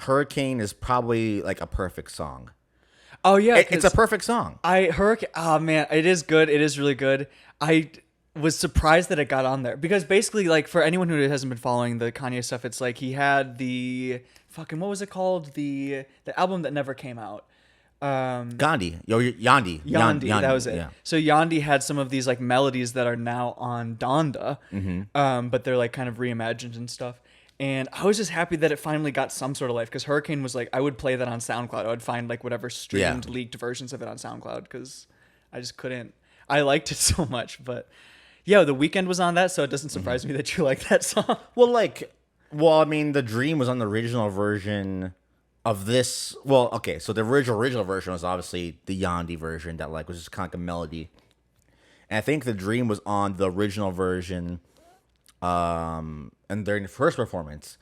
Hurricane is probably like a perfect song. Oh yeah, It's a perfect song. Hurricane. Oh man, it is good. It is really good. I was surprised that it got on there because basically, like, for anyone who hasn't been following the Kanye stuff, it's like he had the fucking, what was it called, the album that never came out. Gandhi, Yandi, Yandi, that was it. Yeah. So Yandi had some of these like melodies that are now on Donda, but they're like kind of reimagined and stuff. And I was just happy that it finally got some sort of life because Hurricane was like, I would play that on SoundCloud. I would find like whatever streamed leaked versions of it on SoundCloud because I just couldn't. I liked it so much, but yeah, The Weeknd was on that, so it doesn't surprise me that you like that song. Well, I mean, The Dream was on the original version of this. Well, okay, so the original version was obviously the Yandi version that like was just kind of like a melody, and I think The Dream was on the original version, and during the first performance,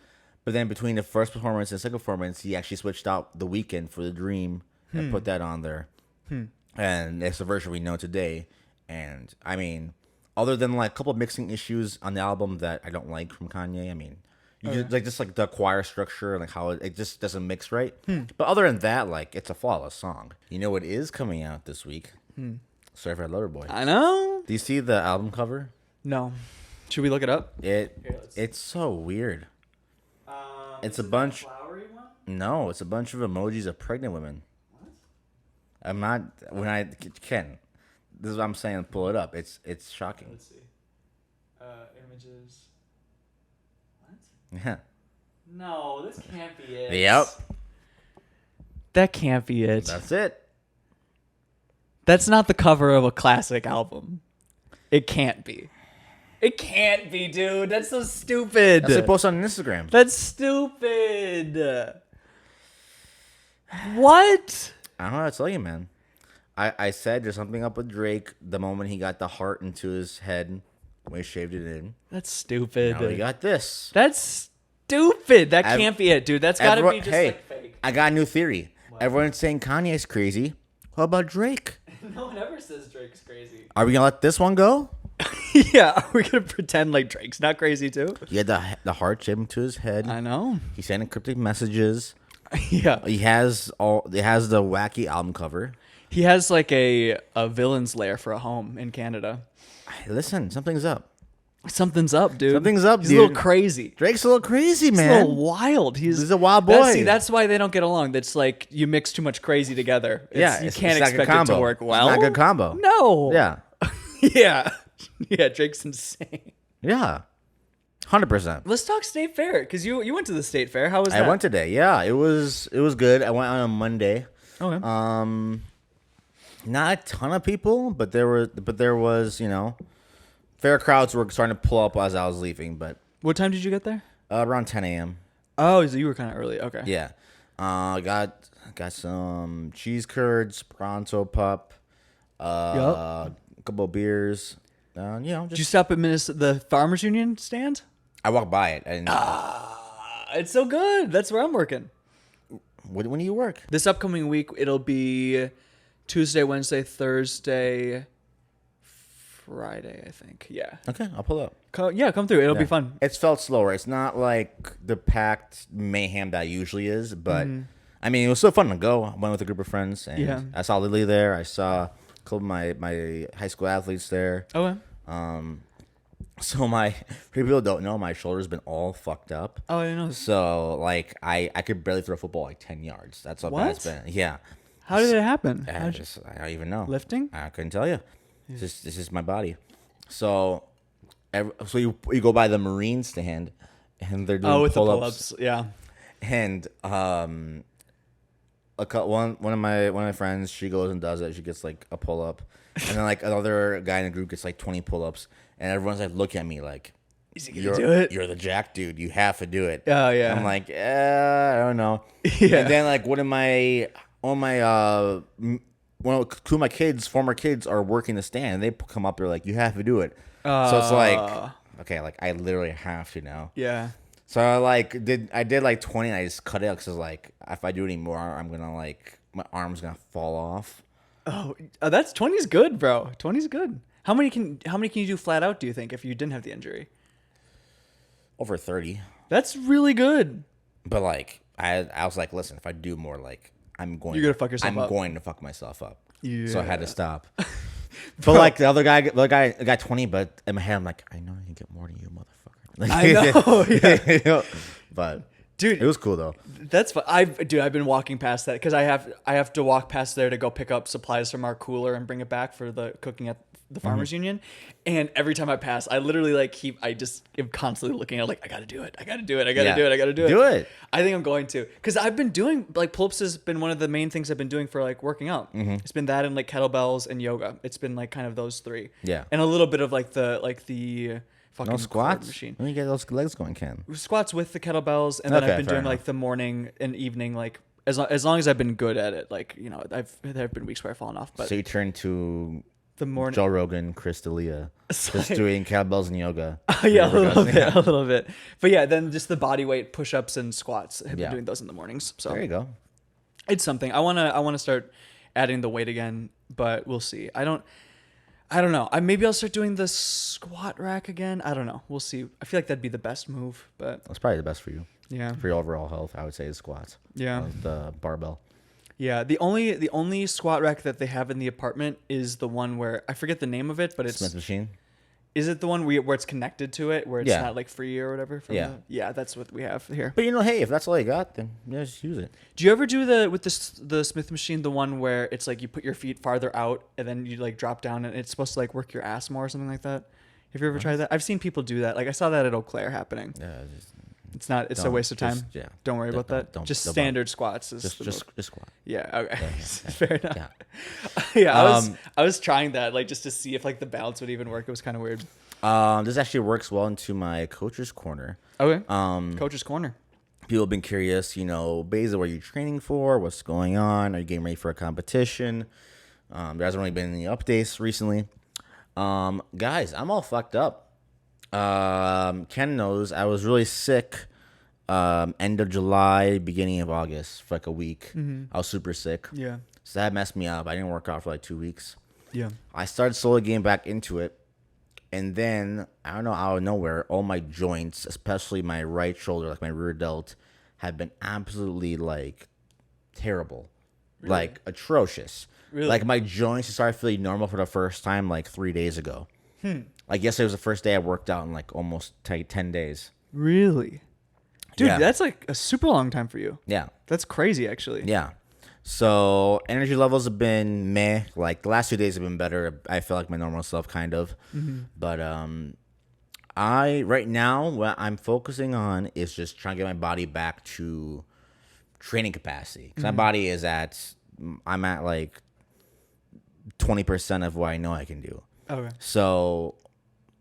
but then between the first performance and second performance, he actually switched out The Weeknd for The Dream and put that on there, and it's the version we know today. And I mean, other than like a couple of mixing issues on the album that I don't like from Kanye, I mean. Just like the choir structure and like how it just doesn't mix right. But other than that, like it's a flawless song. You know what is coming out this week? Certified Lover Boy. I know. Do you see the album cover? No. Should we look it up? It's so weird. It's a bunch. No, it's a bunch of emojis of pregnant women. What? I'm not. When I can. This is what I'm saying. Pull it up. It's shocking. Let's see. Images. Yeah. No, this can't be it. Yep. That can't be it. That's it. That's not the cover of a classic album. It can't be. It can't be, dude. That's so stupid. That's what I post on Instagram. That's stupid. What? I don't know how to tell you, man. I said there's something up with Drake the moment he got the heart into his head when he shaved it in. That's stupid. Now we got this. That's stupid. That can't be it, dude. That's got to be just like fake. I got a new theory. What? Everyone's saying Kanye's crazy. What about Drake? No one ever says Drake's crazy. Are we going to let this one go? Yeah, are we going to pretend like Drake's not crazy too? He had the heart shaved into his head. I know. He's sending cryptic messages. Yeah. He has the wacky album cover. He has like a villain's lair for a home in Canada. Listen, something's up. Something's up, dude. Something's up, He's dude. a little crazy. Drake's a little crazy, man. He's a little wild. He's a wild boy. See, that's why they don't get along. That's like you mix too much crazy together. You can't expect it to work well. It's not a good combo. No. Yeah. Yeah. Yeah, Drake's insane. Yeah. 100%. Let's talk State Fair, because you went to the State Fair. How was that? I went today. Yeah, it was good. I went on a Monday. Okay. Not a ton of people, but there was, fair crowds were starting to pull up as I was leaving. But what time did you get there? Around 10 a.m. Oh, so you were kind of early. Okay. Yeah. Got some cheese curds, pronto pup, a couple of beers. Did you stop at the Farmers Union stand? I walked by it. It's so good. That's where I'm working. When do you work? This upcoming week, it'll be Tuesday, Wednesday, Thursday, Friday, I think. Yeah. Okay, I'll pull up. Come through. It'll be fun. It's felt slower. It's not like the packed mayhem that usually is, but I mean, it was so fun to go. I went with a group of friends, and I saw Lily there. I saw a couple of my high school athletes there. Okay. So for people who don't know, my shoulder's been all fucked up. Oh, I didn't know. So like I could barely throw a football like 10 yards. That's how bad it's been. Yeah. How did it happen? I don't even know. Lifting? I couldn't tell you. This is my body. So you go by the Marine stand, and they're doing pull-ups. Yeah. And one of my friends, she goes and does it. She gets like a pull-up, and then like another guy in the group gets like 20 pull-ups, and everyone's like looking at me like, "Is he gonna do it? You're the jack dude. You have to do it." Oh yeah. I'm like, I don't know. Yeah. And then like two of my former kids are working the stand, and they come up. They're like, "You have to do it." So it's like, okay, like I literally have to now. Yeah. So I did like 20, and I just cut it because like if I do it anymore, I'm gonna like my arm's gonna fall off. Oh, that's 20's good, bro. 20's good. How many can you do flat out? Do you think if you didn't have the injury? Over 30. That's really good. But like I was like, listen, if I do more, like You're gonna fuck yourself I'm up. going to fuck myself up. So I had to Yeah. stop. But like the other guy got 20, but in my head I'm like, I know I can get more than you, motherfucker. Like, I know. Yeah. you know? But Dude, it was cool though. that's fun. I've been walking past that because I have to walk past there to go pick up supplies from our cooler and bring it back for the cooking at the Farmers Union. And every time I pass, I literally like I just am constantly looking at like, I gotta do it. I gotta do it. I gotta Yeah. do it. I gotta do it. Do it. I think I'm going to, because I've been doing like pull-ups has been one of the main things I've been doing for like working out. It's been that and like kettlebells and yoga. It's been like kind of those three. Yeah. And a little bit of like the fucking No cord squats. machine. Let me get those legs going, Ken. Squats with the kettlebells, and then Okay, I've been fair doing enough. like the morning and evening, like as long as I've been good at it. Like, you know, there have been weeks where I've fallen off, but So you turn to the morning. Joe Rogan, Chris D'Elia, It's just like- doing kettlebells and yoga. Yeah, a little Workouts. bit, a little bit. But yeah, then just the body weight push-ups and squats. I've Yeah. been doing those in the mornings, so There you go. it's something. I wanna start adding the weight again, but we'll see. I don't know. Maybe I'll start doing the squat rack again. I don't know. We'll see. I feel like that'd be the best move, but That's probably the best for you. yeah, For your overall health, I would say is squats. yeah. The barbell. Yeah, the only squat rack that they have in the apartment is the one where I forget the name of it, but it's Smith machine. is it the one where it's connected to it, where it's Yeah. not like free or whatever? Yeah. Yeah, that's what we have here. But you know, hey, if that's all you got, then yeah, just use it. Do you ever do the Smith machine, the one where it's like you put your feet farther out and then you like drop down and it's supposed to like work your ass more or something like that? Have you ever tried that? I've seen people do that. Like I saw that at Eau Claire happening. Yeah, It's a don't- waste of time. just- yeah. Don't worry about that. don't- Just don't standard squats is just the just move. just squat. Yeah. Okay. Yeah. Fair enough. Yeah. Yeah. I was trying that like just to see if like the balance would even work. It was kind of weird. This actually works well into my coach's corner. Okay. Um, Coach's corner. People have been curious, you know, Baeza, what are you training for? What's going on? Are you getting ready for a competition? There hasn't really been any updates recently. Guys, I'm all fucked up. Ken knows I was really sick. End of July, beginning of August for like a week. I was super sick. Yeah. So that messed me up. I didn't work out for like 2 weeks. Yeah. I started slowly getting back into it. And then, I don't know, out of nowhere, all my joints, especially my right shoulder, like my rear delt, have been absolutely, like, terrible. Really? Like, atrocious. Really? Like, my joints started feeling normal for the first time, like, 3 days ago. Like, yesterday was the first day I worked out in, like, almost 10 days. Really? Dude, Yeah. that's like a super long time for you. Yeah. That's crazy, actually. Yeah. So energy levels have been meh. Like the last 2 days have been better. I feel like my normal self kind of. But I right now what I'm focusing on is just trying to get my body back to training capacity. Because my body is I'm at like 20% of what I know I can do. Okay. So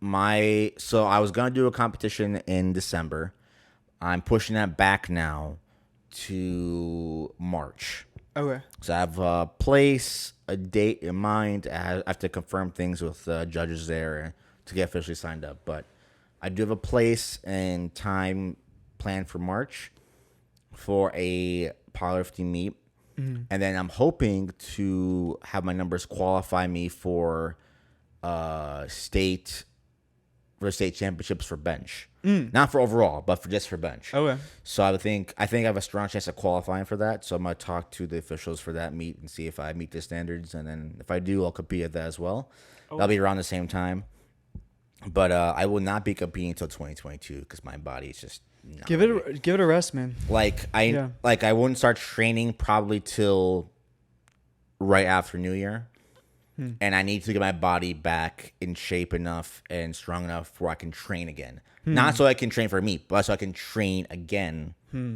I was gonna do a competition in December. I'm pushing that back now to March. Okay. So I have a place, a date in mind. I have to confirm things with judges there to get officially signed up. But I do have a place and time planned for March for a powerlifting meet. And then I'm hoping to have my numbers qualify me for state championships for bench. Not for overall, but just for bench. Okay. So I think I have a strong chance of qualifying for that. So I'm gonna talk to the officials for that meet and see if I meet the standards, and then if I do, I'll compete at that as well. That'll be around the same time. But I will not be competing until 2022 because my body is just not Give ready. it a rest, man. I wouldn't start training probably till right after New Year. And I need to get my body back in shape enough and strong enough where I can train again. Not so I can train for a meet, but so I can train again.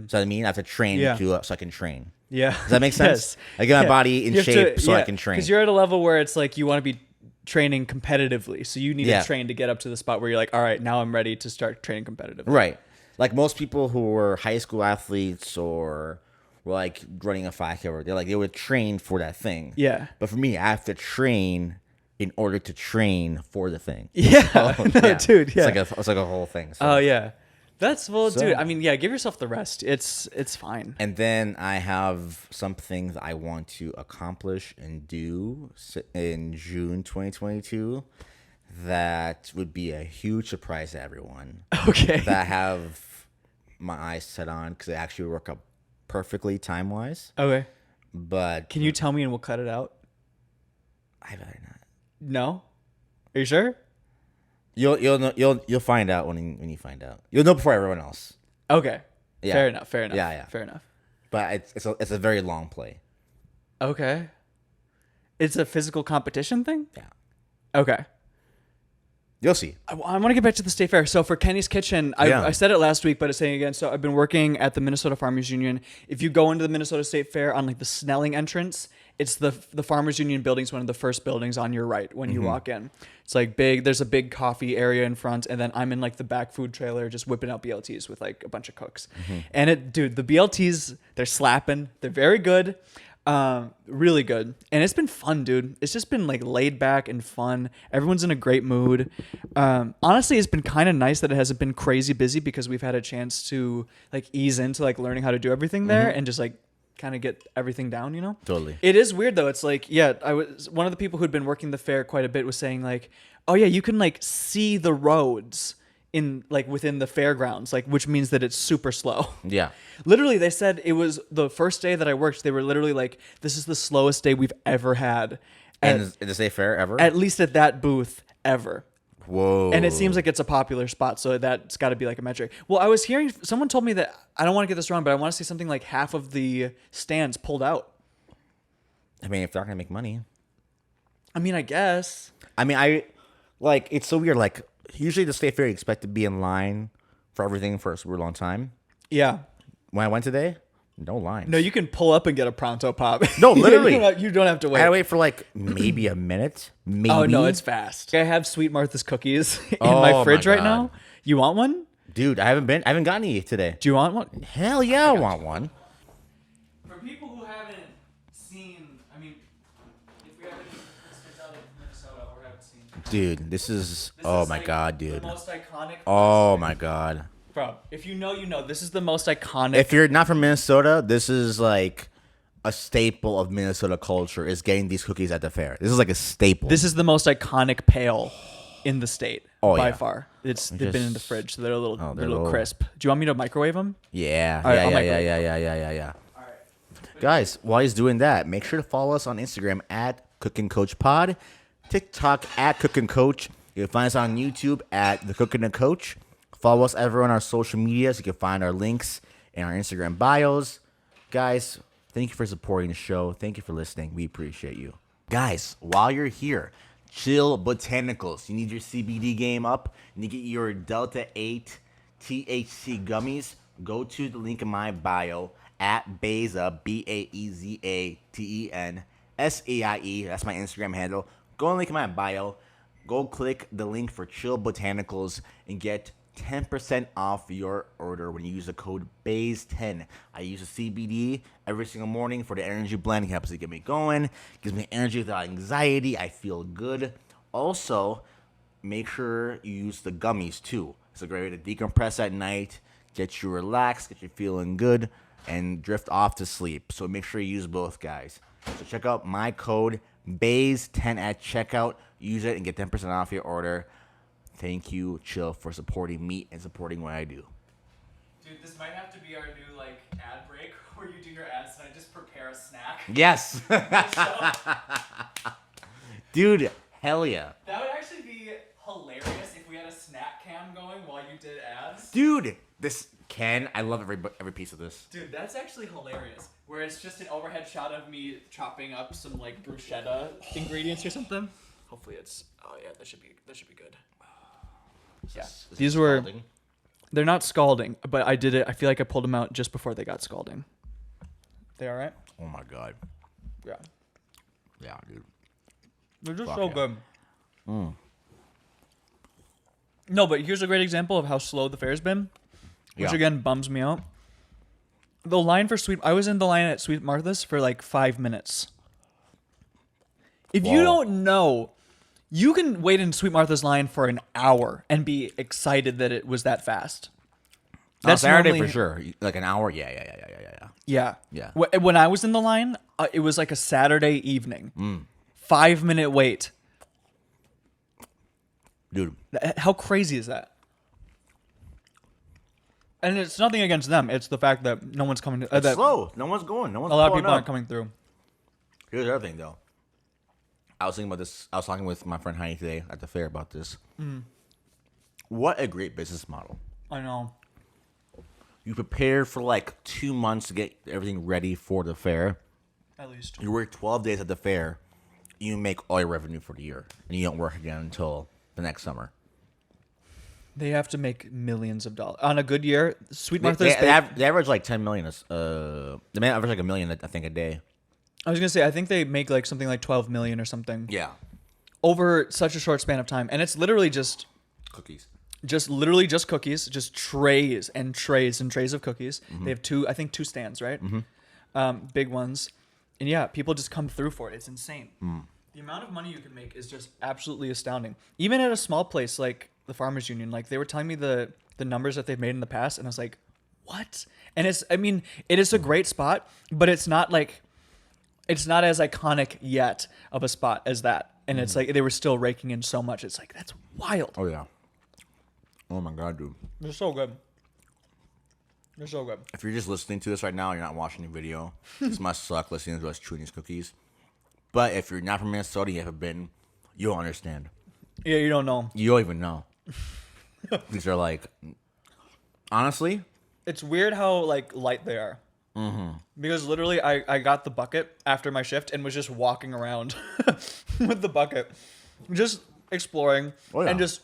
So I mean, I have to train so I can train. Yeah. Does that make sense? I get my body in shape so I can train. Because you're at a level where it's like you want to be training competitively. So you need to train to get up to the spot where you're like, all right, now I'm ready to start training competitively. Right. Like most people who were high school athletes or were like running a 5K, they would train for that thing. Yeah. But for me, I have to train in order to train for the thing. Yeah. No, dude. Yeah. It's like a whole thing. So. Oh yeah. Dude, I mean, yeah, give yourself the rest. It's fine. And then I have something that I want to accomplish and do in June 2022 that would be a huge surprise to everyone. Okay. That I have my eyes set on because they actually work up perfectly time wise, Okay. but Can you tell me and we'll cut it out? I better not. No. Are you sure? You'll know, you'll find out when you find out. You'll know before everyone else. Okay. Yeah. Fair enough. Fair enough. Yeah. Fair enough. But it's a very long play. Okay. It's a physical competition thing? Yeah. Okay. You'll see. I want to get back to the state fair. So for Kenny's Kitchen, I said it last week, but it's saying again. So I've been working at the Minnesota Farmers Union. If you go into the Minnesota State Fair on like the Snelling entrance, it's the Farmers Union building's one of the first buildings on your right when you walk in. It's like big. There's a big coffee area in front, and then I'm in like the back food trailer, just whipping out BLTs with like a bunch of cooks. And the BLTs, they're slapping. They're very good. Really good. And it's been fun, dude. It's just been like laid back and fun. Everyone's in a great mood. Honestly, it's been kind of nice that it hasn't been crazy busy because we've had a chance to like ease into like learning how to do everything there and just like kind of get everything down, you know? Totally. It is weird though. It's like, yeah, I was one of the people who'd been working the fair quite a bit was saying like, oh yeah, you can like see the roads in like within the fairgrounds, like which means that it's super slow. Yeah. Literally, they said it was the first day that I worked. They were literally like, "This is the slowest day we've ever had." And is the state fair ever? At least at that booth ever. Whoa. And it seems like it's a popular spot, so that's got to be like a metric. Well, I was hearing someone told me that I don't want to get this wrong, but I want to say something like half of the stands pulled out. I mean, if they're not gonna make money. I mean, I guess. I mean, it's so weird. Like usually the state fair you expect to be in line for everything for a super long time. Yeah. When I went today, no lines. No, you can pull up and get a pronto pop. No, literally. You don't have to wait. I had to wait for like maybe a minute. Maybe. Oh no, it's fast. I have Sweet Martha's cookies in Oh, my fridge my right God. now. You want one? Dude, I haven't gotten any today. Do you want one? Hell yeah, I want one. For people who haven't seen, I mean, if we have any listeners out of Minnesota or haven't seen, Dude, this is oh my like God, dude. the most iconic. Oh my God. Bro, if you know, you know. This is the most iconic. If you're not from Minnesota, this is like a staple of Minnesota culture is getting these cookies at the fair. This is like a staple. This is the most iconic pail in the state by yeah. far. They've been in the fridge, so they're a little, they're they're a little little- crisp. Do you want me to microwave them? yeah, All right, yeah, I'll yeah, microwave yeah. Guys, while he's doing that, make sure to follow us on Instagram at Cooking Coach Pod, TikTok at Cooking Coach. You can find us on YouTube at The Cooking and Coach. Follow us everywhere on our social media so you can find our links in our Instagram bios. Guys, thank you for supporting the show. Thank you for listening. We appreciate you. Guys, while you're here, Chill Botanicals. You need your CBD game up. You need to get your Delta 8 THC gummies. Go to the link in my bio at Baeza, BAEZATENSAIE. That's my Instagram handle. Go and link in my bio. Go click the link for Chill Botanicals and get 10% off your order when you use the code BAZE10. I use a CBD every single morning for the energy blend. It helps to get me going. Gives me energy without anxiety. I feel good. Also, make sure you use the gummies too. It's a great way to decompress at night, get you relaxed, get you feeling good, and drift off to sleep. So make sure you use both, guys. So check out my code BAZE10 at checkout. Use it and get 10% off your order. Thank you, Chill, for supporting me and supporting what I do. Dude, this might have to be our new like ad break where you do your ads and I just prepare a snack. Yes. Dude, hell yeah. That would actually be hilarious if we had a snack cam going while you did ads. Dude, I love every piece of this. Dude, that's actually hilarious. Where it's just an overhead shot of me chopping up some like bruschetta ingredients or something. Hopefully it's. Oh yeah, that should be good. Yeah, these were. Scalding? They're not scalding, but I did it. I feel like I pulled them out just before they got scalding. They all right? Oh my God. Yeah. Yeah, dude. They're just Fuck so yeah. good. No, but here's a great example of how slow the fair's been, which Yeah. again bums me out. The line for I was in the line at Sweet Martha's for like 5 minutes. If you Whoa. don't know, you can wait in Sweet Martha's line for an hour and be excited that it was that fast. On Saturday normally- for sure. Like an hour? Yeah. Yeah. Yeah. When I was in the line, it was like a Saturday evening. 5 minute wait. Dude, How crazy is that? And it's nothing against them. It's the fact that no one's coming. It's That slow. No one's going. No one's a lot of pulling people up. aren't coming through. Here's the other thing, though. I was thinking about this. I was talking with my friend Heidi today at the fair about this. What a great business model. I know. You prepare for like 2 months to get everything ready for the fair. At least. You work 12 days at the fair. You make all your revenue for the year. And you don't work again until the next summer. They have to make millions of dollars. On a good year, Sweet They, Martha's... they average like 10 million. They may average like $1 million, I think, a day. I was going to say, I think they make like something like 12 million or something. Yeah. Over such a short span of time. And it's literally just Cookies. literally just cookies, just trays and trays and trays of cookies. They have two stands, right? Big ones. And yeah, people just come through for it. It's insane. The amount of money you can make is just absolutely astounding. Even at a small place like the Farmers Union, like they were telling me the numbers that they've made in the past, and I was like, what? And it is a great spot, but it's not as iconic yet of a spot as that. And it's like they were still raking in so much. It's like, that's wild. Oh, yeah. Oh, my God, dude. They're so good. They're so good. If you're just listening to this right now, you're not watching the video. This must suck listening to us chewing these cookies. But if you're not from Minnesota, you haven't been, you'll understand. Yeah, you don't know. You don't even know. These are like, honestly, It's weird how like light they are. Because literally, I got the bucket after my shift and was just walking around with the bucket, just exploring and just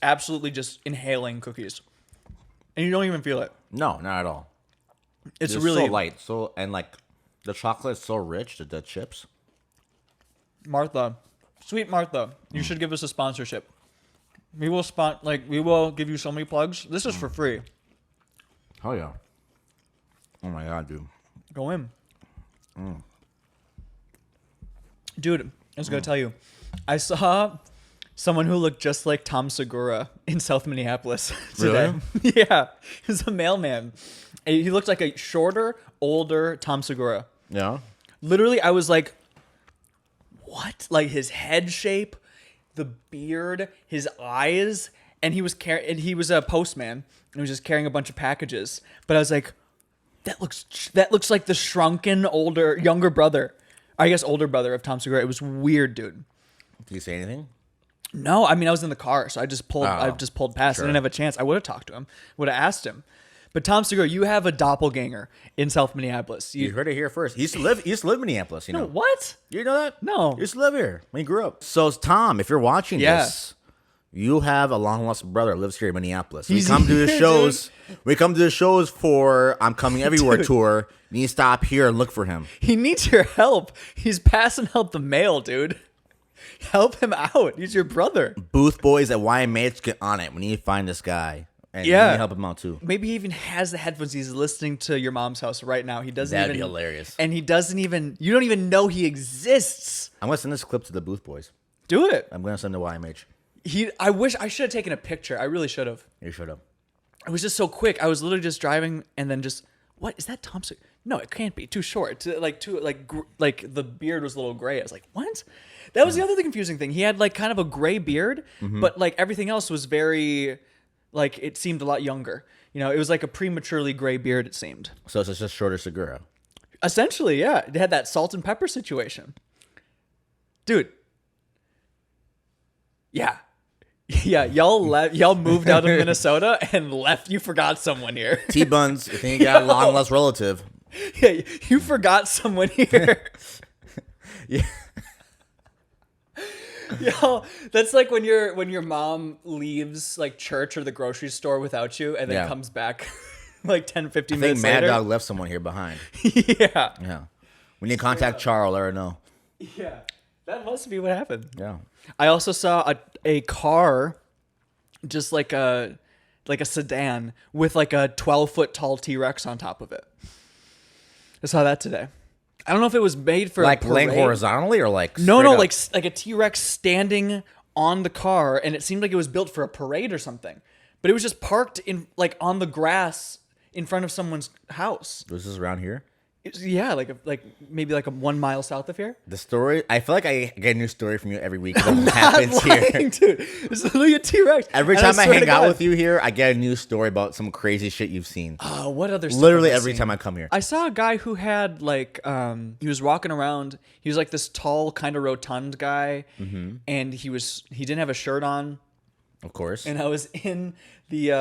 absolutely just inhaling cookies, and you don't even feel it. no, not at all. It's They're really so light, and like the chocolate is so rich, the chips. Martha, Sweet Martha. You should give us a sponsorship. We will give you so many plugs. This is for free. Oh yeah. Oh my God, dude. Go in. Dude, I was going to tell you. I saw someone who looked just like Tom Segura in South Minneapolis today. Really? Yeah. He's a mailman. And he looked like a shorter, older Tom Segura. Yeah. Literally, I was like, what? Like his head shape, the beard, his eyes, and he was a postman and he was just carrying a bunch of packages. But I was like, that looks like the shrunken younger brother. I guess older brother of Tom Segura. It was weird, dude. Did you say anything? No, I mean I was in the car, so I just pulled past. Sure. I didn't have a chance. I would have talked to him, would have asked him. But Tom Segura, you have a doppelganger in South Minneapolis. You heard it here first. He used to live in Minneapolis, you know. No, what? You know that? No. He used to live here when he grew up. So Tom, if you're watching this, you have a long lost brother that lives here in Minneapolis. We come to the shows. We come to the shows for I'm Coming Everywhere tour. You need to stop here and look for him. He needs your help. He's passing out the mail, dude. Help him out. He's your brother. Booth boys at YMH, get on it. We need to find this guy. And you need to help him out too. Maybe he even has the headphones. He's listening to your mom's house right now. He doesn't That'd even. be hilarious. And you don't even know he exists. I'm gonna send this clip to the Booth boys. Do it. I'm gonna send it to YMH. I wish I should have taken a picture. I really should have. You should have. It was just so quick. I was literally just driving and then just, what is that Tom Segura? No, it can't be. Too short. Like the beard was a little gray. I was like, what? That was the other confusing thing. He had like kind of a gray beard, but like everything else was very, like it seemed a lot younger. You know, it was like a prematurely gray beard. It seemed. So it's just shorter Segura. Essentially, yeah. It had that salt and pepper situation, dude. Yeah. Yeah, y'all moved out of Minnesota and left. You forgot someone here. T-Buns, if you got a long lost relative. Yeah, you forgot someone here. Yeah. Yo, that's like when your mom leaves like church or the grocery store without you and then comes back like 10, 15 minutes Mad later. Dog left someone here behind. Yeah. Yeah. We need to contact Charles, let her know. Yeah. That must be what happened. Yeah. I also saw a car, just like a sedan with like a 12-foot tall T-Rex on top of it. I saw that today. I don't know if it was made for like a parade. laying horizontally or like No, up? like a T-Rex standing on the car, and it seemed like it was built for a parade or something. But it was just parked in like on the grass in front of someone's house. Was this around here? Yeah, like maybe like a 1 mile south of here. The story, I feel like I get a new story from you every week. What I'm happens not here? lying, dude. It's literally a T-Rex. Every And time I swear hang to out God- with you here, I get a new story about some crazy shit you've seen. What other stuff Literally have I every seen? time I come here. I saw a guy who had like he was walking around. He was like this tall, kind of rotund guy, and he didn't have a shirt on. Of course. And I was in the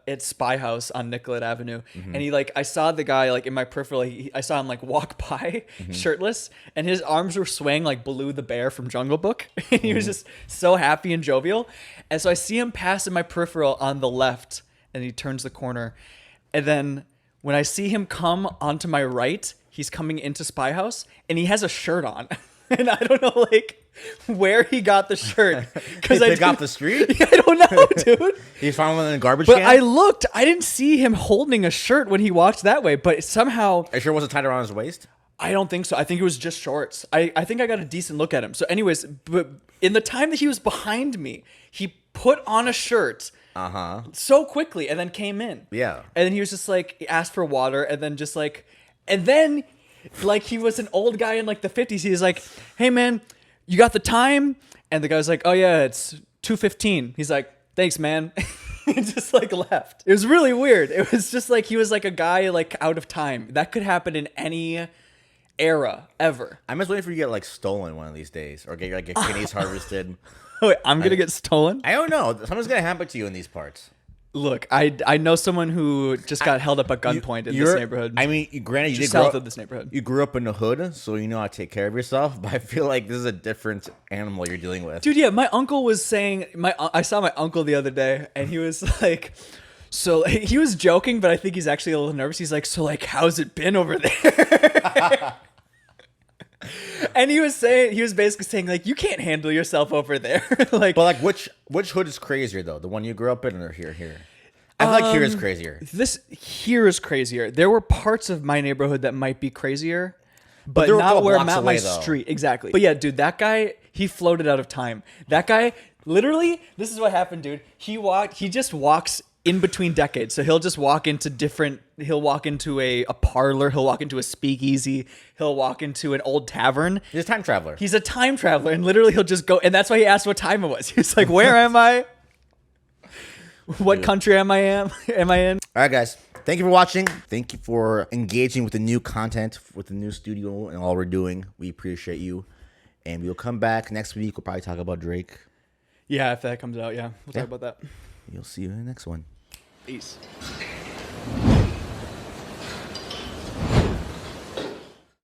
at Spy House on Nicollet Avenue, and he like I saw the guy like in my peripheral. I saw him like walk by shirtless, and his arms were swaying like Baloo the bear from Jungle Book. And he was just so happy and jovial. And so I see him pass in my peripheral on the left, and he turns the corner, and then when I see him come onto my right, he's coming into Spy House, and he has a shirt on, and I don't know like where he got the shirt Because I got the street. I don't know, dude. He found one in the garbage But can. I looked. I didn't see him holding a shirt when he walked that way. But somehow, Are you sure it wasn't tied around his waist? I don't think so. I think it was just shorts. I think I got a decent look at him. So, anyways, but in the time that he was behind me, he put on a shirt so quickly and then came in. Yeah. And then he was just like, he asked for water and then just like, and then like he was an old guy in like the 50s. He was like, hey, man, you got the time? And the guy was like, oh, yeah, it's 2:15. He's like, thanks, man. He just like left. It was really weird. It was just like he was like a guy like out of time. That could happen in any era ever. I'm just waiting for you to get like stolen one of these days, or get like your kidneys harvested. Wait, I'm gonna get stolen? I don't know. Something's gonna happen to you in these parts. Look, I know someone who just got held up at gunpoint in this neighborhood. I mean, granted, you just did grow south up, of this neighborhood. you grew up in the hood, so you know how to take care of yourself. But I feel like this is a different animal you're dealing with. Dude, yeah, my uncle was saying I saw my uncle the other day, and he was like, so he was joking, but I think he's actually a little nervous. He's like, so like, how's it been over there? And he was basically saying like, you can't handle yourself over there. Like, But like, which hood is crazier though? The one you grew up in, or here? I feel like here is crazier. this here is crazier. There were parts of my neighborhood that might be crazier, but they were a not couple where blocks not my away, though. street. Exactly. But yeah, dude, that guy, he floated out of time. That guy, literally, this is what happened, dude. He just walks in between decades. So he'll just walk into he'll walk into a parlor, he'll walk into a speakeasy, he'll walk into an old tavern. He's a time traveler. He's a time traveler, and literally he'll just go, and that's why he asked what time it was. He was like, where am I? What country am I in? All right, guys. Thank you for watching. Thank you for engaging with the new content, with the new studio and all we're doing. We appreciate you. And we'll come back next week. We'll probably talk about Drake. Yeah, if that comes out, yeah. We'll talk about that. You'll see you in the next one. Peace.